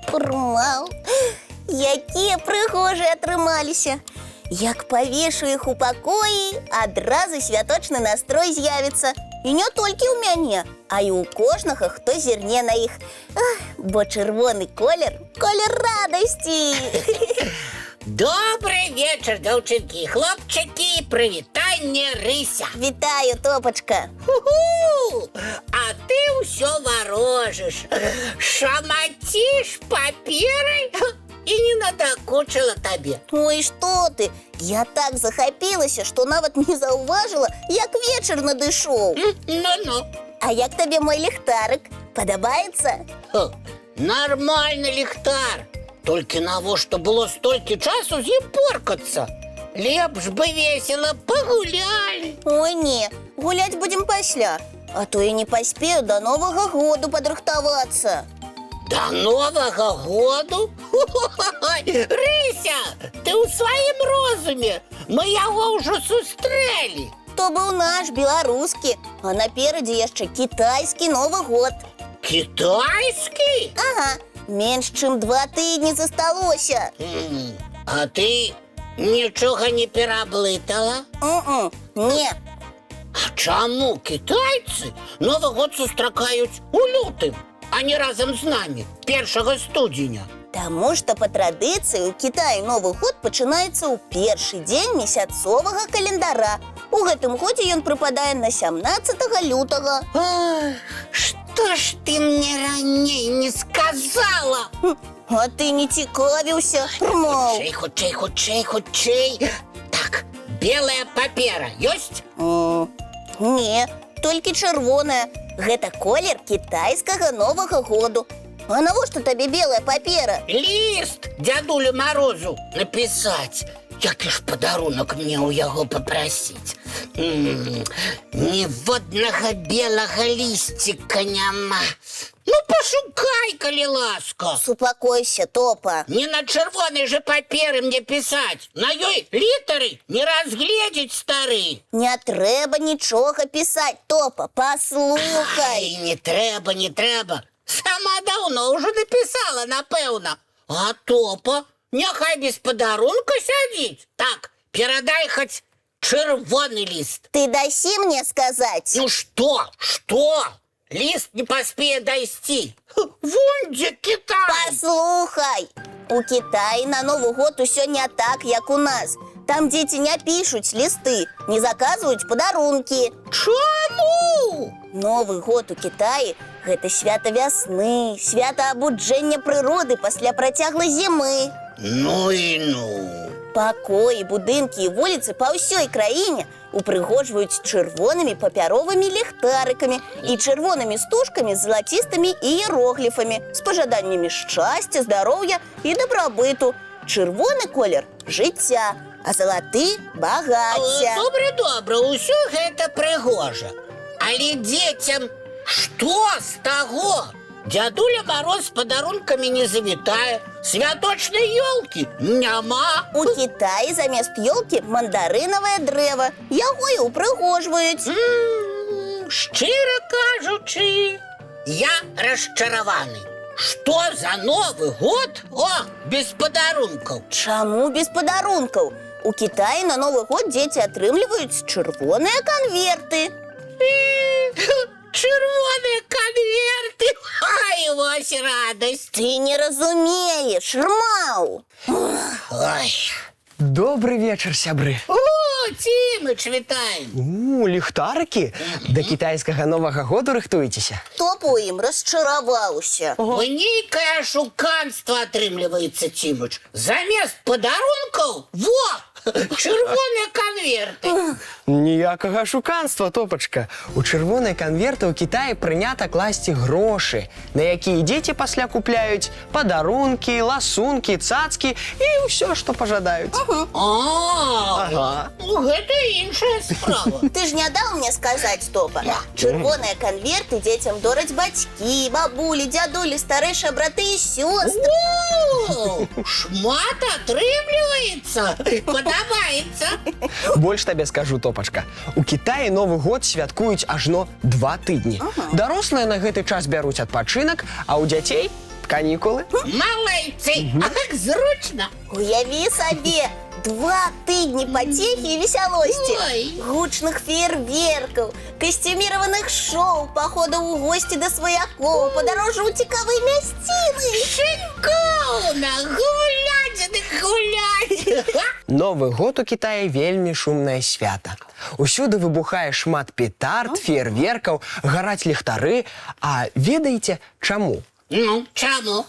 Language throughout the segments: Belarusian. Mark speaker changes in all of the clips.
Speaker 1: Вау! Якія прыгожыя атрымаліся! Як павешу іх у пакоі, адразу святочны настрой з'явіцца. І не толькі ў мяне, а і ў кожнага, хто зірне на іх. Бо чырвоны колер – колер радасці!
Speaker 2: Добрый вечер, дзяўчынкі і хлопчыкі, прывітанне, Рыся.
Speaker 1: Вітаю, Топачка!
Speaker 2: Ху-ху! А ты ўсё варожыш, шамаціш паперай і не надакучыла табе.
Speaker 1: Ой, што ты! Я так захапілася, што нават не заўважыла, як вечар надышоў.
Speaker 2: Ну-ну.
Speaker 1: А як табе мой ліхтарык? Падабаецца?
Speaker 2: Нормальны ліхтар. Толькі навошта было столькі часу з ім поркацца? Лепш бы весела пагулялі.
Speaker 1: Ой, не, гуляць будзем пасля. А то і не паспею до Новага году падрыхтавацца.
Speaker 2: До Новага году? Рыся, ты ў сваім розуме. Мы яго ўжо сустрэлі.
Speaker 1: То быў наш беларускі, а наперадзе яшчэ кітайскі Новы год.
Speaker 2: Кітайскі?
Speaker 1: Ага, менш чым 2 тыдні засталося.
Speaker 2: А ты нічога не пераблытала?
Speaker 1: Не.
Speaker 2: А чаму кітайцы Новы год сустракаюць у лютым, а не разам з намі 1 студзеня?
Speaker 1: Таму што па традыцыі ў Кітаі Новы год пачынаецца ў першы дзень месяцовага календара. У гэтым годзе ён прыпадае на 17 лютага.
Speaker 2: Што ж ты мне раней не сказала?
Speaker 1: А ты не цікавіўся?
Speaker 2: Хутчэй. Так, белая папера ёсць?
Speaker 1: Не, толькі чырвоная. Гэта колер кітайскага Новага году. А навошта табе белая папера?
Speaker 2: Ліст дзядулю Марозу напісаць. Які ж падарунак мне ў яго папрасіць? Ніводнага белага лісціка няма. Ну, пашукай, калі ласка.
Speaker 1: Супакойся, Топа.
Speaker 2: Не на чырвонай же паперы мне пісаць. На ёй літары не разгледзець стары.
Speaker 1: Не трэба нічога пісаць, Топа, паслухай.
Speaker 2: Не трэба. Сама даўно ўжо напісала, напэўна. А Топа, няхай без падарунка сядзіць. Так, перадай хоць чырвоны ліст.
Speaker 1: Ты дасі мне сказаць?
Speaker 2: Ну што? Ліст не паспее дайсці. Вон дзе Кітай.
Speaker 1: Паслухай, у Кітаі на Новы год усё не так, як у нас. Там дзеці не пішуць лісты, не заказваюць падарункі.
Speaker 2: Чаму?
Speaker 1: Новы год у Кітаі – гэта свята вясны, свята абуджэння прыроды пасля працяглай зімы.
Speaker 2: Ну і ну.
Speaker 1: Пакоі, будынкі і вуліцы па ўсёй краіне упрыгожваюць чырвонымі папяровымі ліхтарыкамі і чырвонымі стужкамі з залацістымі іерогліфамі з пажаданнямі шчасця, здароўя і дабрабыту. Чырвоны колер – жыцця, а залаты – багацця.
Speaker 2: Добра, усё гэта прыгожа. Але дзецям што з таго? Дзядуля Мароз з падарункамі не завітае, святочнай ёлкі няма.
Speaker 1: У Кітаі замест ёлкі мандарынавае дрэва, яго і упрыгожваюць.
Speaker 2: Шчыра кажучы, я расчараваны. Што за Новы год? Без падарункаў.
Speaker 1: Чаму без падарункаў? У Кітаі на Новы год дзеці атрымліваюць чырвоныя канверты.
Speaker 2: Чырвоныя канверты! Ай, вось радасць!
Speaker 1: Ты не разумееш, Рмаў!
Speaker 2: Ой!
Speaker 3: Добрый вечер, сябры!
Speaker 2: О, Цімыч, вітаем!
Speaker 3: Ліхтарыкі? Да кітайскага Новага году рыхтуецеся?
Speaker 1: Топ у ім расчараваўся.
Speaker 2: Нейкае шуканства атрымліваецца, Цімыч. Замест падарункаў, Червоні конверти.
Speaker 3: Ніякого шуканства, Топочка. У червоні конверти у Китаї прийнято класти гроші, на які діти після купляють подарунки, ласунки, цацки і все, що пожадають.
Speaker 2: Ага. Гэта іншая справа.
Speaker 1: Ты ж не дал мне сказать, Топа. Червоные конверты детям дорать батьки, бабули, дядули, старейшие браты и сестры.
Speaker 2: О, шмат атрымліваецца. Падабаецца.
Speaker 3: Больш табе скажу, Топачка. У Китаі Новы год святкуюць ажно 2 тыдні. Дарослыя на гэты час бяруць адпачынак, а ў дзяцей канікулы.
Speaker 2: Малайцы, а как зручна.
Speaker 1: Уяви себе, 2 тыдні потехи и веселости.
Speaker 2: Ой.
Speaker 1: Гучных фейерверков, костюмированных шоу, походов у гости до свояков, подорожу цікавые мясціны.
Speaker 2: Шикарно, гулять.
Speaker 3: Новы год у Китаі вельмі шумнае свята. Усюды выбухае шмат петард, фейерверкаў, гараць ліхтары. А ведаеце, чаму?
Speaker 2: Ну, чаму?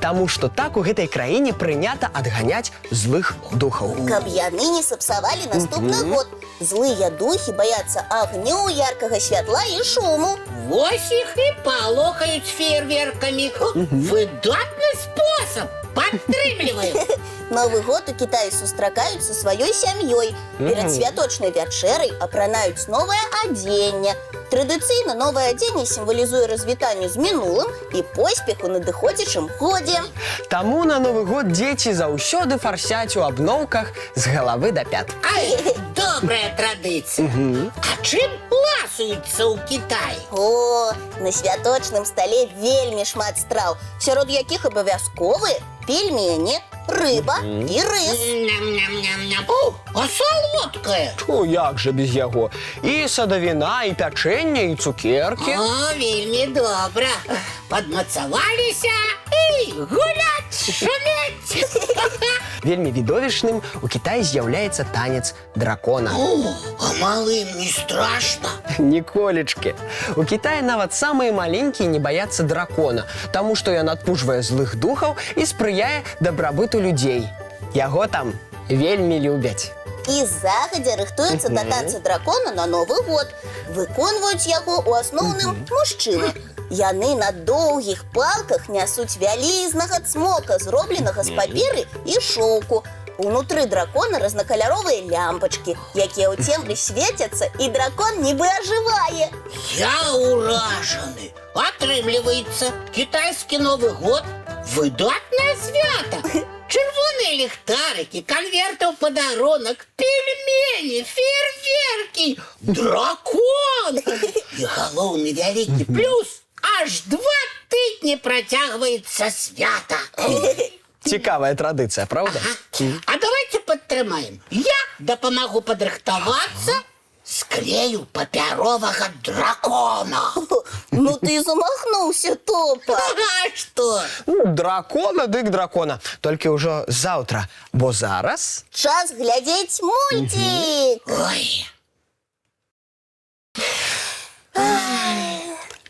Speaker 3: Таму што так у гэтай краіне прынята адганяць злых духаў.
Speaker 1: Каб яны не сапсавалі наступны год. Злые духи боятся огню, яркого святла и шуму.
Speaker 2: Вось іх і палохаюць фейерверкамі. Выдатны спосаб. Падтрымліваю.
Speaker 1: Новый год у Китаі сустракаюць са сваёй сям'ёй. Перад святочнай вячэрай апранаюць новае адзенне. Традыцыйна новае адзенне сімвалізуе развітанне з мінулым і поспех у надыходзячым годзе.
Speaker 3: Таму на Новы год дзеці заўсёды фарсяць у абноўках з галавы да пят.
Speaker 2: Ай, добрая традыцыя. А чым ласуюцца ў Кітаі?
Speaker 1: О, на святочным стале вельмі шмат страў, сярод якіх абавязковыя пельмені, рыба і рыс.
Speaker 2: Ням-ням-ням-ням. О, а салодкае?
Speaker 3: О, як жа без яго? І садавіна, і пячэнне, і цукеркі.
Speaker 2: О, вельмі добра. Падмацаваліся і гуляць, шумець.
Speaker 3: Вельмі відовішчным у Кітаі з'яўляецца танец дракона.
Speaker 2: О, а малым не страшна?
Speaker 3: Ніколечкі. У Кітаі нават самыя маленькія не баяцца дракона, таму што ён адпужвае злых духаў і спрыяе дабрабыту людзей. Яго там вельмі любяць.
Speaker 1: І загадзя рыхтуюцца да танца дракона на Новы год. Выконваюць яго ў асноўным мужчыны. Яны на доўгіх палках нясуць вялізнага цмока, зробленага з паперы і шоўку. Унутры дракона разнакаляровыя лямпачкі, якія ў цемры свецяцца, і дракон нібы ажывае.
Speaker 2: Я ўражаны. Атрымліваецца, кітайскі Новы год – выдатнае свята. Чырвоныя ліхтарыкі, канверты ў падарунак, пельмені, фейерверкі, дракон. І галоўны вялікі плюс – аж 2 тыдні працягваецца свята.
Speaker 3: Цікавая традыцыя, правда?
Speaker 2: А давайте падтрымаем. Я дапамагу падрыхтавацца, склею папяровага дракона.
Speaker 1: Ну ты замахнуўся, Топа.
Speaker 2: А што?
Speaker 3: Дракона дык дракона. Толькі ўжо заўтра, бо зараз...
Speaker 1: Час глядзець мульцік.
Speaker 2: Ой.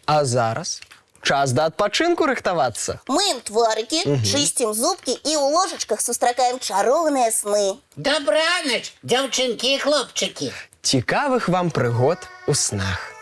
Speaker 3: А зараз час да адпачынку рыхтавацца.
Speaker 1: Мыем тварыкі, чысцім зубкі і ў ложачках сустракаем чароўныя сны.
Speaker 2: Добранач, дзяўчынкі і хлопчыкі.
Speaker 3: Цікавых вам прыгод у снах.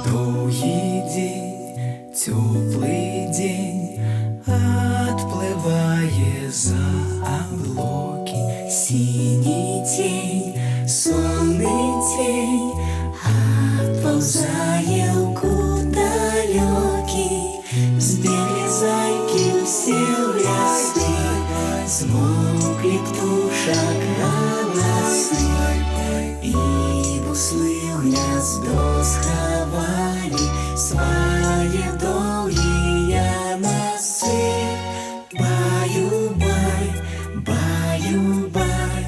Speaker 4: Доўгі дзень, цёплы дзень, адплывае за аблокі. Сіні тень, сонны тень, адпаўзае ў кут далёкі. Збеглі зайкі ўсе ў лясці, змоўклі птушак галасы, і буслы ў гняздо схавалі свае доўгія носы. Баю-бай, баю-бай,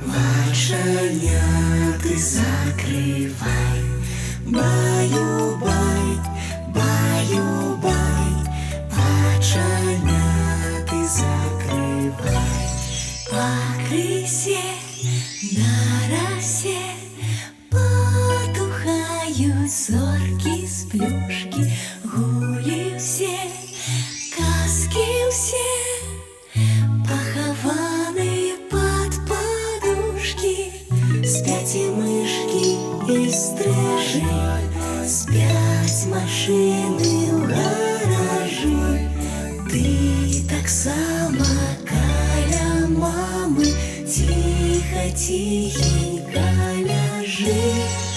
Speaker 4: вачаняты закрывай. Баю-бай, баю-бай, вачаняты закрывай. Пакрысе, на расе потухаюць зоркі з плюшкі. усе пахаваныя пад падушкі, спяць і мышкі і стрыжы, спяць машыны ў гаражы. Ты таксама каля мамы ціха-ціхенька ляжы.